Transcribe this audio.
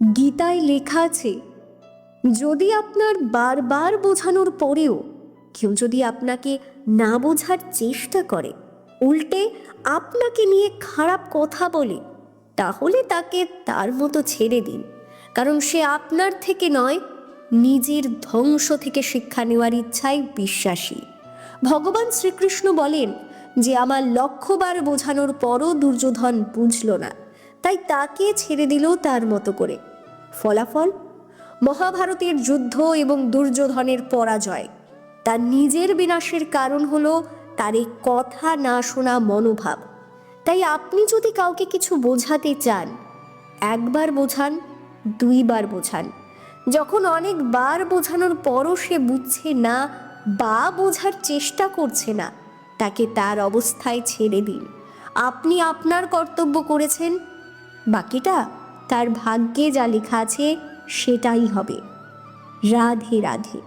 গীতায় লেখা আছে, যদি আপনার বারবার বোঝানোর পরেও কেউ যদি আপনাকে না বোঝার চেষ্টা করে, উল্টে আপনাকে নিয়ে খারাপ কথা বলে, তাহলে তাকে তার মতো ছেড়ে দিন। কারণ সে আপনার থেকে নয়, নিজের ধ্বংস থেকে শিক্ষা নেওয়ার ইচ্ছায় বিশ্বাসী। ভগবান শ্রীকৃষ্ণ বলেন যে আমার লক্ষবার বোঝানোর পরও দুর্যোধন বুঝল না, তাই তাকে ছেড়ে দিল তার মতো করে। ফলাফল মহাভারতের যুদ্ধ এবং দুর্যোধনের পরাজয়। তার নিজের বিনাশের কারণ হলো তার এই কথা না শোনা মনোভাব। তাই আপনি যদি কাউকে কিছু বোঝাতে চান, একবার বোঝান, দুইবার বোঝান। যখন অনেকবার বোঝানোর পরও সে বুঝছে না বা বোঝার চেষ্টা করছে না, তাকে তার অবস্থায় ছেড়ে দিন। আপনি আপনার কর্তব্য করেছেন, বাকিটা তার ভাগ্যে যা লেখা আছে সেটাই হবে। রাধে রাধে।